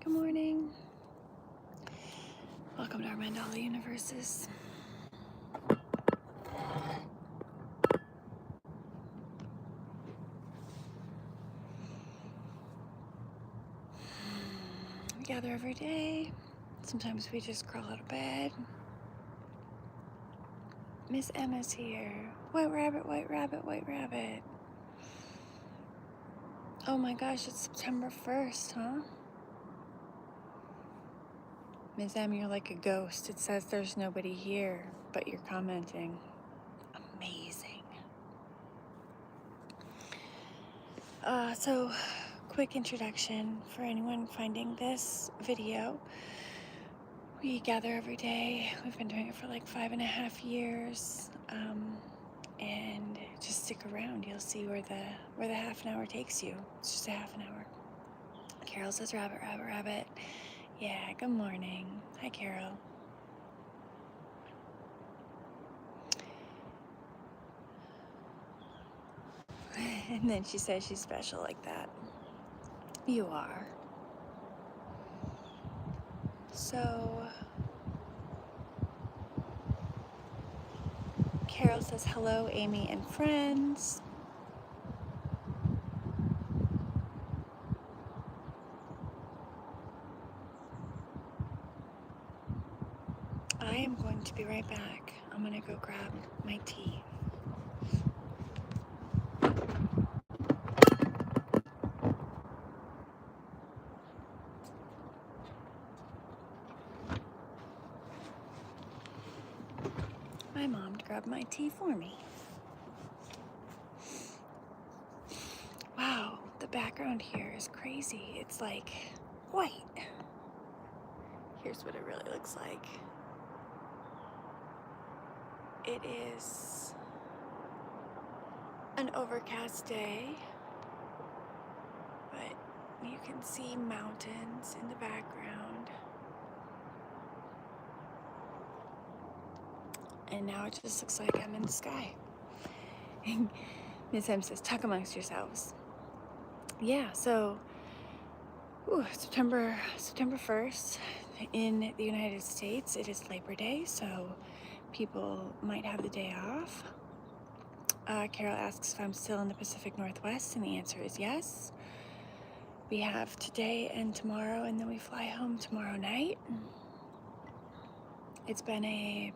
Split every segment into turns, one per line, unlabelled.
Good morning. Welcome to our Mandala universes. We gather every day. Sometimes we just crawl out of bed. Miss Emma's here. White rabbit, white rabbit, white rabbit. Oh my gosh, it's September 1st, huh? Miss Em, you're like a ghost. It says there's nobody here, but you're commenting. Amazing. So, quick introduction for anyone finding this video. We gather every day. We've been doing it for like 5.5 years. And just stick around. You'll see where the half an hour takes you. It's just a half an hour. Carol says rabbit, rabbit, rabbit. Yeah, good morning. Hi, Carol. And then she says she's special like that. You are. So, Carol says hello, Amy and friends. I am going to be right back. I'm going to go grab my tea. My mom grabbed my tea for me. Wow, the background here is crazy. It's like white. Here's what it really looks like. It is an overcast day, but you can see mountains in the background. And now it just looks like I'm in the sky. Miss M says, talk amongst yourselves. Yeah, so September 1st in the United States, it is Labor Day, so people might have the day off. Carol asks if I'm still in the Pacific Northwest, and the answer is yes. We have today and tomorrow, and then we fly home tomorrow night. It's been a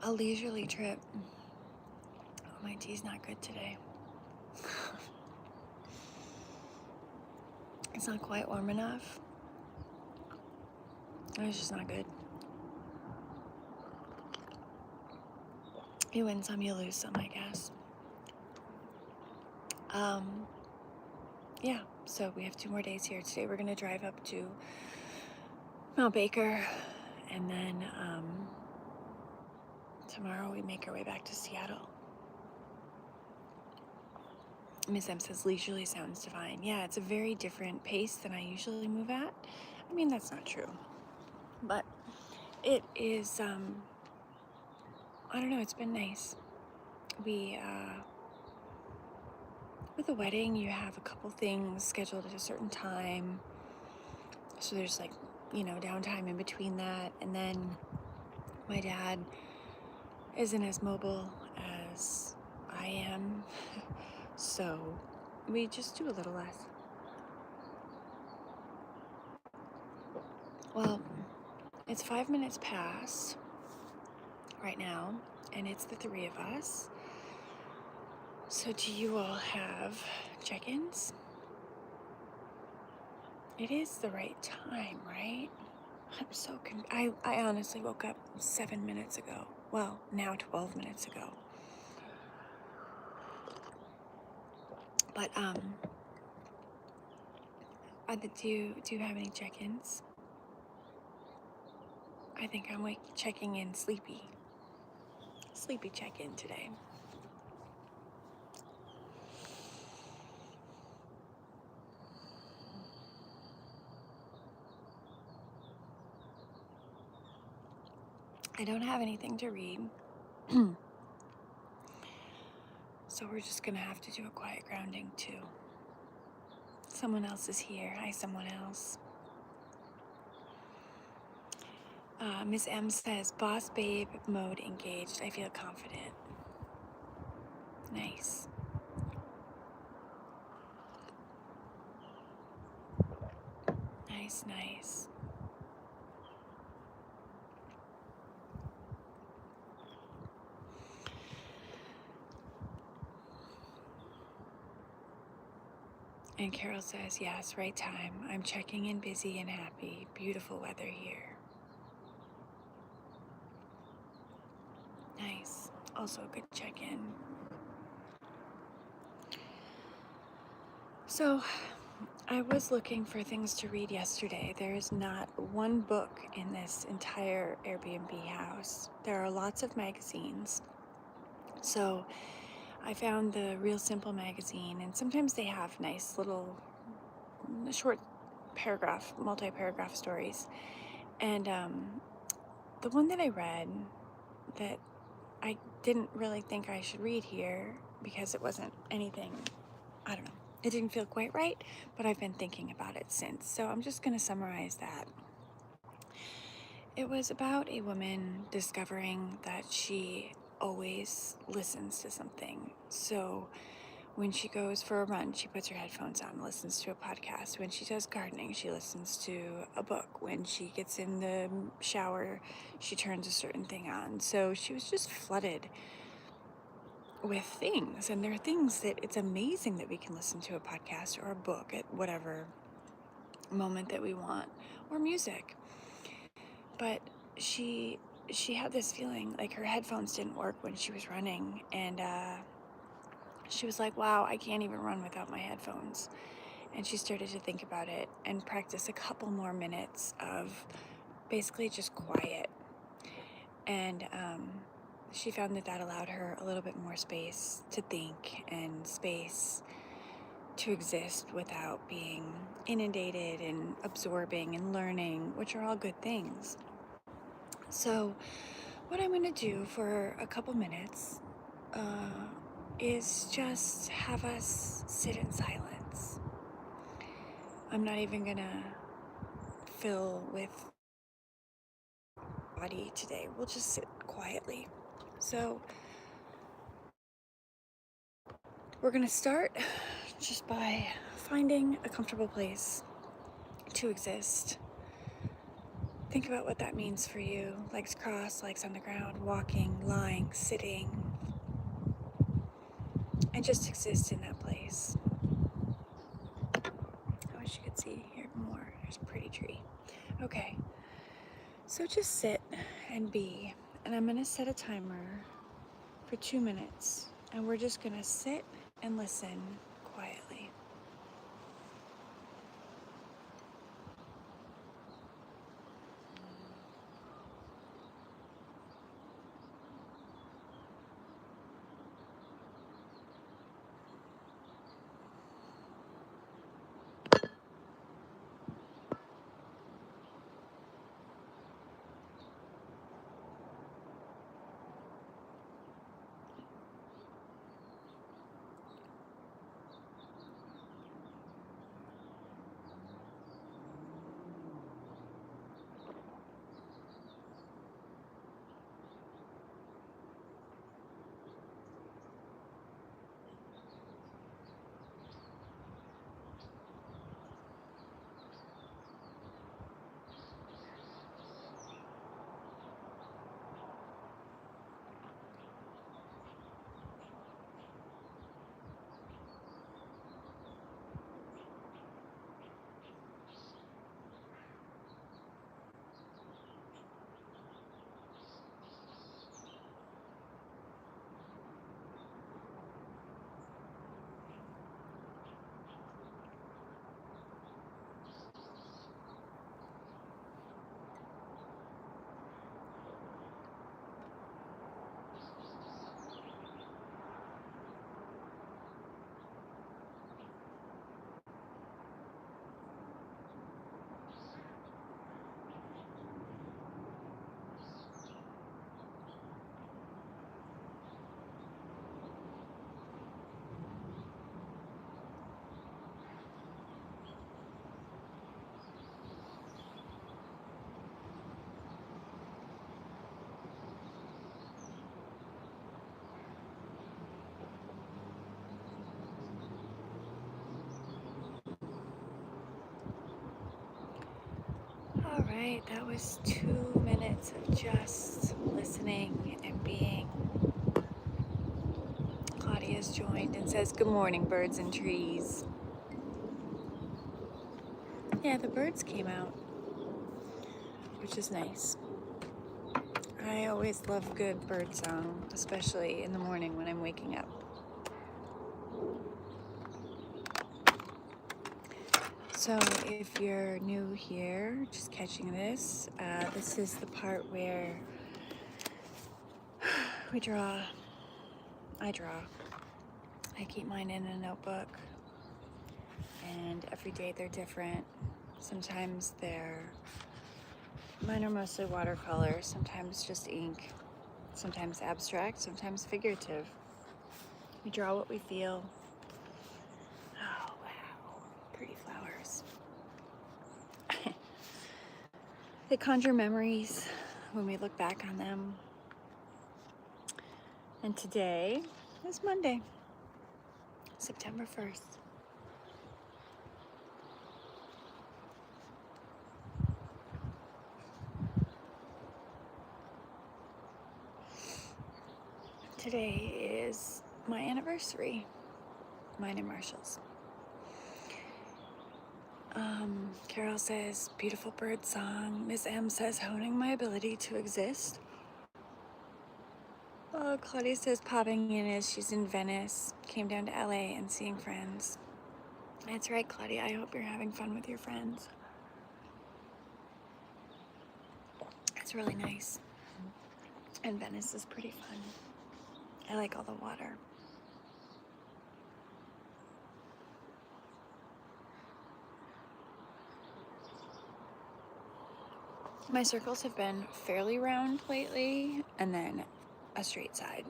leisurely trip. Oh, my tea's not good today. It's not quite warm enough. It's just not good. You win some, you lose some, I guess. Yeah, so we have 2 more days here. Today we're gonna drive up to Mount Baker, and then tomorrow we make our way back to Seattle. Miss M says leisurely sounds divine. Yeah, it's a very different pace than I usually move at. I mean, that's not true, but it is, I don't know, it's been nice. We, with a wedding, you have a couple things scheduled at a certain time. So there's like, downtime in between that. And then my dad isn't as mobile as I am. So we just do a little less. Well, it's 5 minutes past right now, and it's the 3 of us. So do you all have check-ins? It is the right time, right? I'm so I honestly woke up 7 minutes ago. Well, now 12 minutes ago. But do you have any check-ins? I think I'm checking in sleepy check-in today. I don't have anything to read. So we're just gonna have to do a quiet grounding too. Someone else is here. Hi, someone else. Ms. M says, boss babe mode engaged. I feel confident. Nice. Nice, nice. And Carol says, yes, right time. I'm checking in busy and happy. Beautiful weather here. Nice. Also a good check-in. So, I was looking for things to read yesterday. There is not one book in this entire Airbnb house. There are lots of magazines. So, I found the Real Simple magazine, and sometimes they have nice little short paragraph, multi-paragraph stories. And the one that I read that I didn't really think I should read here because it wasn't anything, I don't know, it didn't feel quite right, but I've been thinking about it since. So I'm just going to summarize that. It was about a woman discovering that she always listens to something. So when she goes for a run, she puts her headphones on and listens to a podcast. When she does gardening, she listens to a book. When she gets in the shower, she turns a certain thing on. So she was just flooded with things. And there are things that it's amazing that we can listen to a podcast or a book at whatever moment that we want, or music. But she had this feeling like her headphones didn't work when she was running, and she was like, wow, I can't even run without my headphones. And she started to think about it and practice a couple more minutes of basically just quiet. And she found that that allowed her a little bit more space to think and space to exist without being inundated and absorbing and learning, which are all good things. So what I'm going to do for a couple minutes is just have us sit in silence. I'm not even going to fill with body today. We'll just sit quietly. So we're going to start just by finding a comfortable place to exist. Think about what that means for you. Legs crossed, legs on the ground, walking, lying, sitting, and just exist in that place. I wish you could see here more. There's a pretty tree. Okay, so just sit and be. And I'm gonna set a timer for 2 minutes. And we're just gonna sit and listen quietly. right, that was 2 minutes of just listening and being. Claudia's joined and says, "Good morning, birds and trees." Yeah, the birds came out, which is nice. I always love good bird song, especially in the morning when I'm waking up. So if you're new here, just catching this, this is the part where I draw. I keep mine in a notebook, and every day they're different. Sometimes mine are mostly watercolor, sometimes just ink, sometimes abstract, sometimes figurative. We draw what we feel. Oh, wow, pretty flowers. They conjure memories when we look back on them. And today is Monday, September 1st. Today is my anniversary, mine and Marshall's. Carol says, "Beautiful bird song." Miss M says, "Honing my ability to exist." Claudia says, "Popping in as she's in Venice. Came down to LA and seeing friends." That's right, Claudia. I hope you're having fun with your friends. It's really nice. And Venice is pretty fun. I like all the water. My circles have been fairly round lately, and then a straight side.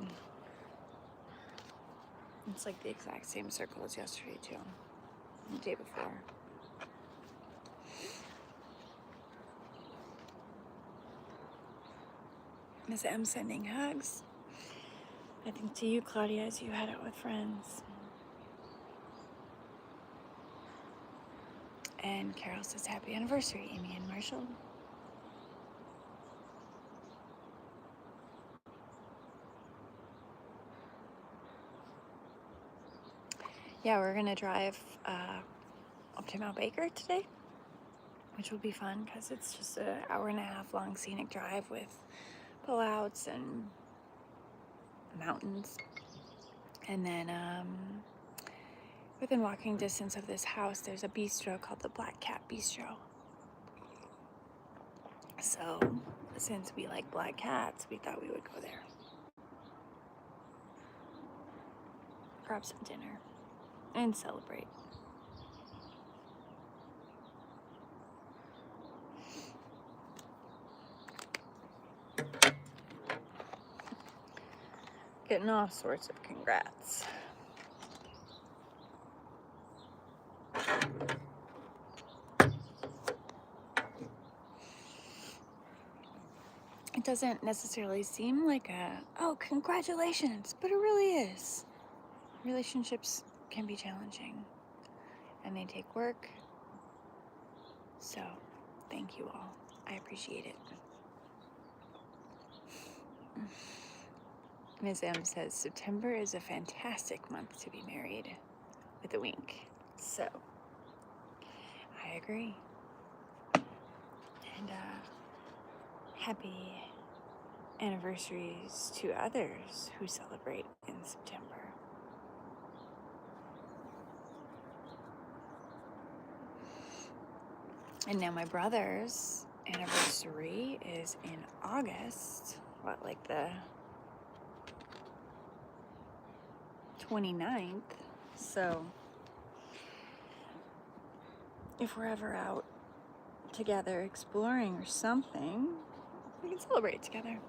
It's like the exact same circle as yesterday too, the day before. Miss M sending hugs. I think to you, Claudia, as you head out with friends. And Carol says, "Happy anniversary, Amy and Marshall." Yeah, we're gonna drive up to Mount Baker today, which will be fun because it's just an hour-and-a-half long scenic drive with pullouts and mountains. And then within walking distance of this house, there's a bistro called the Black Cat Bistro. So since we like black cats, we thought we would go there. Grab some dinner and celebrate. Getting all sorts of congrats. It doesn't necessarily seem like oh, congratulations, but it really is. Relationships can be challenging and they take work. So thank you all. I appreciate it. Ms. M says, "September is a fantastic month to be married," with a wink. So I agree. And happy anniversaries to others who celebrate in September. And now my brother's anniversary is in August. What, like the 29th? So if we're ever out together exploring or something, we can celebrate together.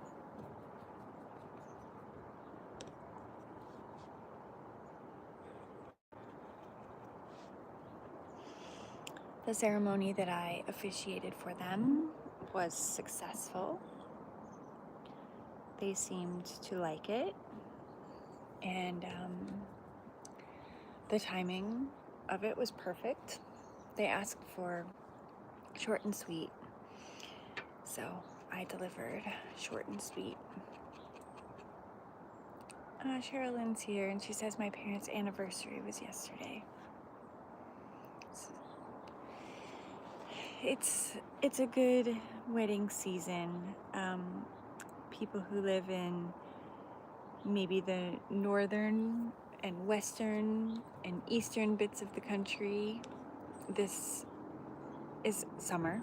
The ceremony that I officiated for them was successful. They seemed to like it, and the timing of it was perfect. They asked for short and sweet, So I delivered, short and sweet. Sherilyn's here, and she says my parents' anniversary was yesterday. It's a good wedding season. People who live in maybe the northern and western and eastern bits of the country, this is summer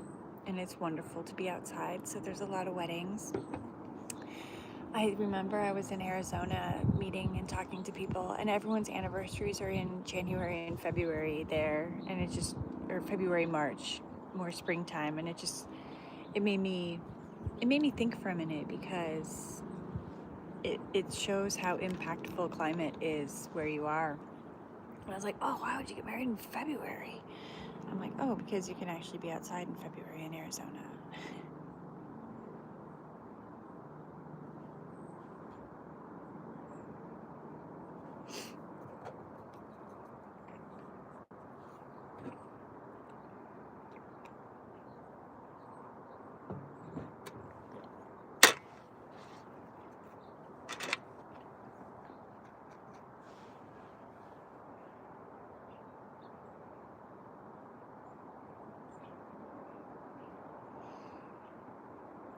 and it's wonderful to be outside, so there's a lot of weddings. I remember I was in Arizona meeting and talking to people, and everyone's anniversaries are in January and February there, and or February, March, more springtime, and it made me think for a minute, because it shows how impactful climate is where you are. And I was like, oh, why would you get married in February? I'm like, oh, because you can actually be outside in February in Arizona.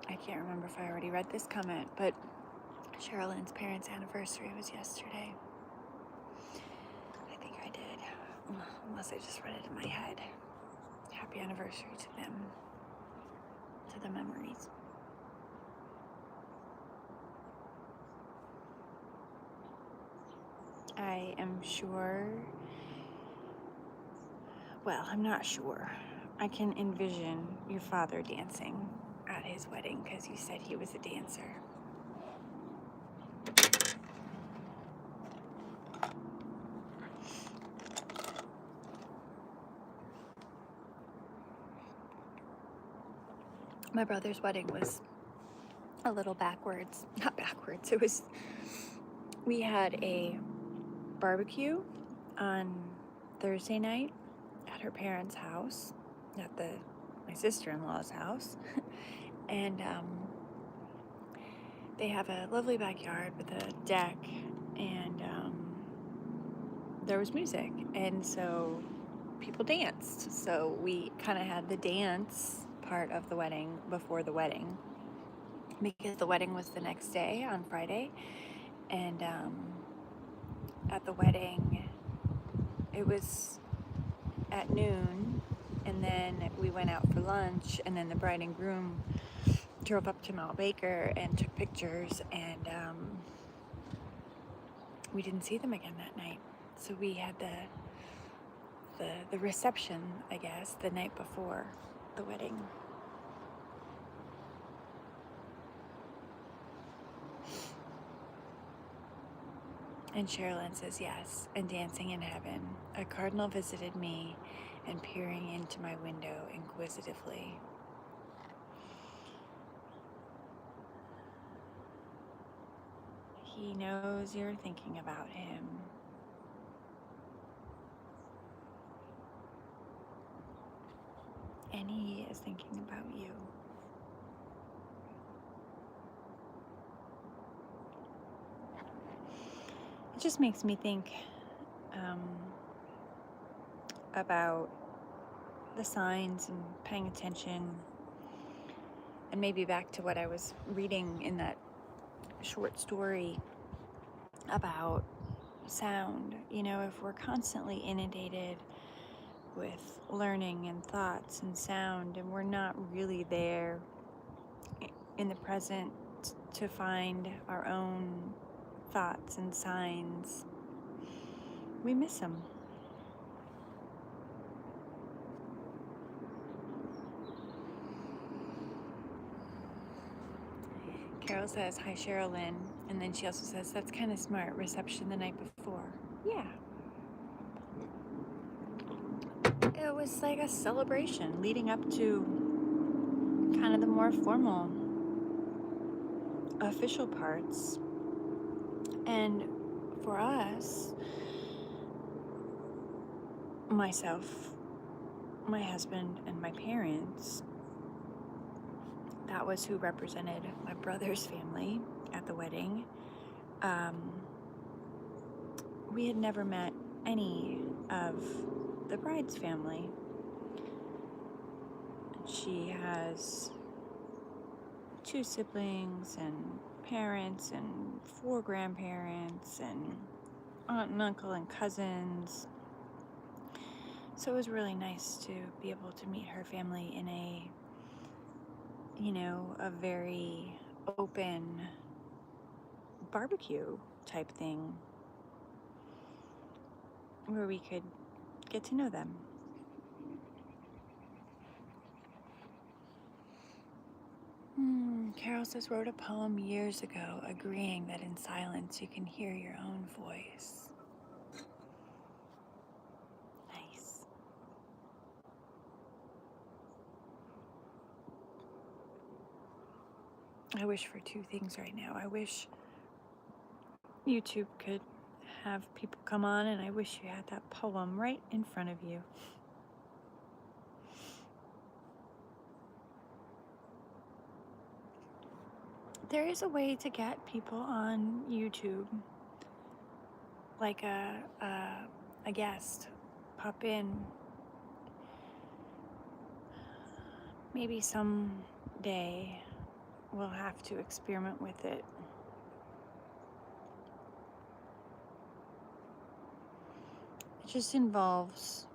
I can't remember if I already read this comment, but Sherilyn's parents' anniversary was yesterday. I think I did, unless I just read it in my head. Happy anniversary to them, to the memories. I am sure, well, I'm not sure. I can envision your father dancing at his wedding, because you said he was a dancer. My brother's wedding was a little backwards. Not backwards. We had a barbecue on Thursday night at her parents' house, at my sister-in-law's house. And they have a lovely backyard with a deck, and there was music, and so people danced. So we kind of had the dance part of the wedding before the wedding, because the wedding was the next day on Friday. And at the wedding, it was at noon, and then we went out for lunch, and then the bride and groom drove up to Mount Baker and took pictures, and we didn't see them again that night. So we had the reception, I guess, the night before the wedding. And Sherilyn says, yes, and dancing in heaven. A cardinal visited me and peering into my window inquisitively. He knows you're thinking about him. And he is thinking about you. It just makes me think about the signs and paying attention, and maybe back to what I was reading in that short story about sound. You know, if we're constantly inundated with learning and thoughts and sound, and we're not really there in the present to find our own thoughts and signs, we miss them. Carol says, hi, Sherilyn. And then she also says, that's kind of smart. Reception the night before. Yeah. It was like a celebration leading up to kind of the more formal, official parts. And for us, myself, my husband, and my parents, that was who represented my brother's family at the wedding. We had never met any of the bride's family. She has 2 siblings and parents and 4 grandparents and aunt and uncle and cousins. So it was really nice to be able to meet her family in a, a very open barbecue type thing where we could get to know them. Carol says, wrote a poem years ago agreeing that in silence you can hear your own voice. Nice. I wish for 2 things right now. I wish YouTube could have people come on, and I wish you had that poem right in front of you. There is a way to get people on YouTube, like a guest, pop in. Maybe someday we'll have to experiment with it. It just involves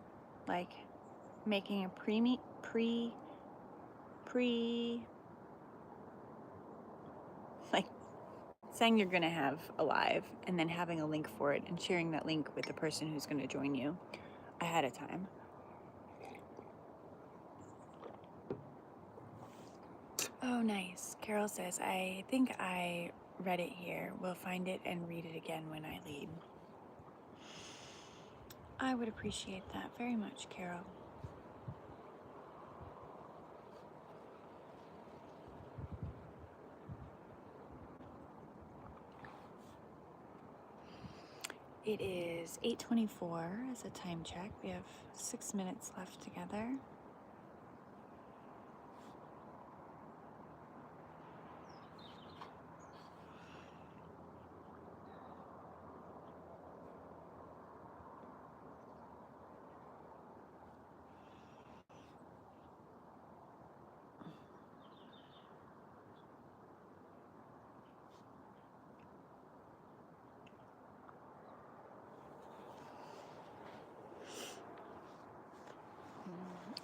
like making a like saying you're gonna have a live and then having a link for it and sharing that link with the person who's gonna join you ahead of time. Oh, nice. Carol says, I think I read it here. We'll find it and read it again when I leave. I would appreciate that very much, Carol. It is 8:24 as a time check. We have 6 minutes left together.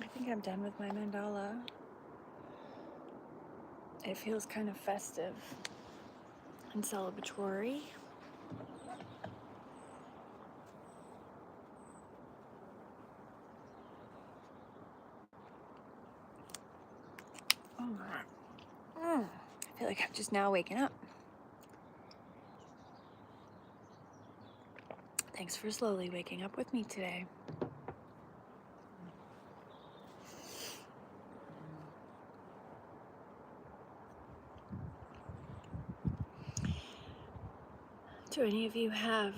I think I'm done with my mandala. It feels kind of festive and celebratory. Oh my. I feel like I'm just now waking up. Thanks for slowly waking up with me today. Do any of you have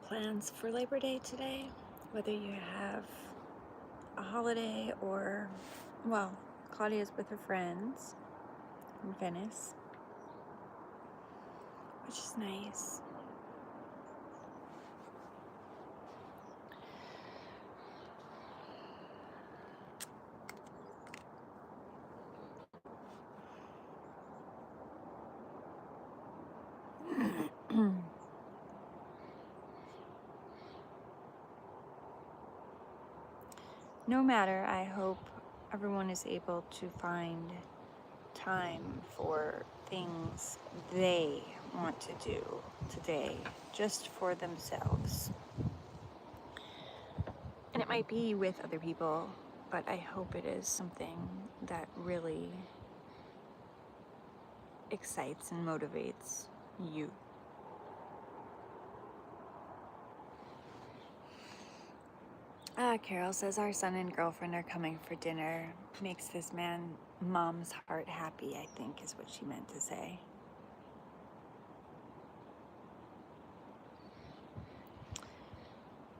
plans for Labor Day today? Whether you have a holiday or, well, Claudia's with her friends in Venice, which is nice. No matter, I hope everyone is able to find time for things they want to do today, just for themselves. And it might be with other people, but I hope it is something that really excites and motivates you. Carol says our son and girlfriend are coming for dinner. Makes this mom's heart happy, I think is what she meant to say.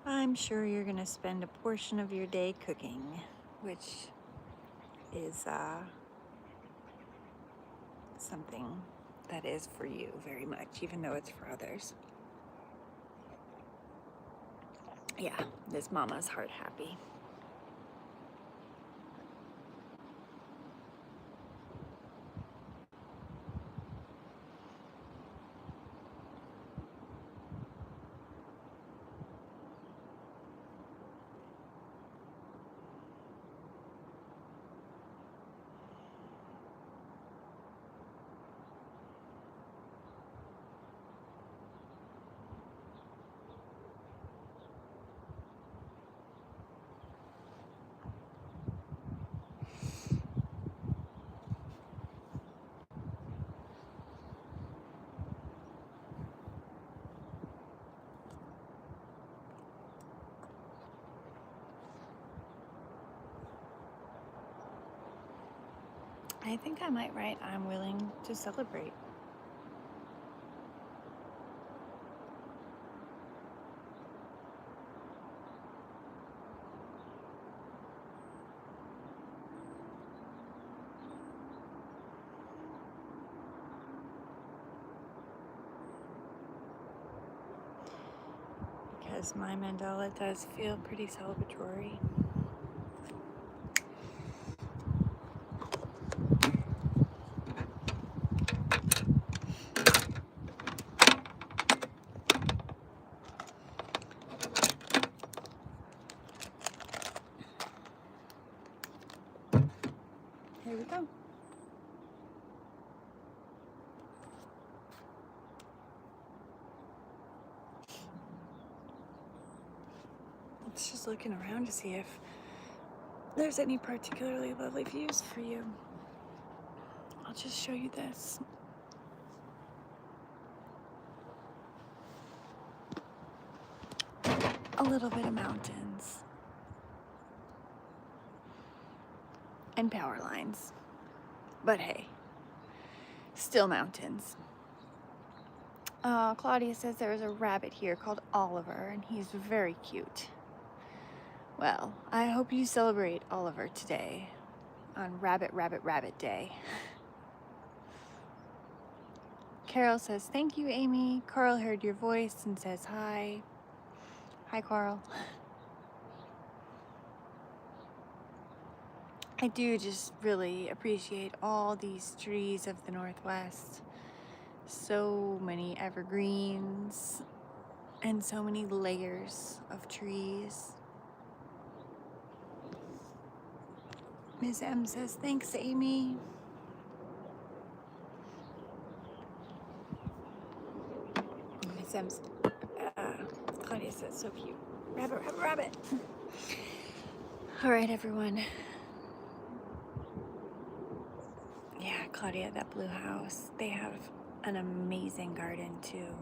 I'm sure you're gonna spend a portion of your day cooking, which is something that is for you very much, even though it's for others. Yeah, this mama's heart happy. I think I might write, I'm willing to celebrate. Because my mandala does feel pretty celebratory. Here we go. It's just looking around to see if there's any particularly lovely views for you. I'll just show you this. A little bit of mountains. And power lines. But hey, still mountains. Claudia says there is a rabbit here called Oliver, and he's very cute. Well, I hope you celebrate Oliver today on Rabbit Day. Carol says, thank you, Amy. Carl heard your voice and says hi. Hi, Carl. I do just really appreciate all these trees of the Northwest. So many evergreens and so many layers of trees. Ms. M says, thanks, Amy. Ms. M's, Claudia says, so cute. Rabbit. All right, everyone. Yeah, Claudia, that blue house, they have an amazing garden too.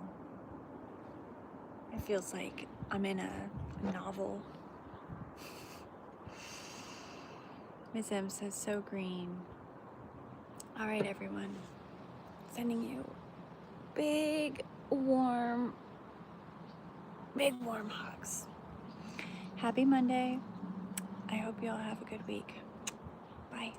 It feels like I'm in a novel. Ms. M says, so green. All right, everyone. Sending you big, warm hugs. Happy Monday. I hope you all have a good week. Bye.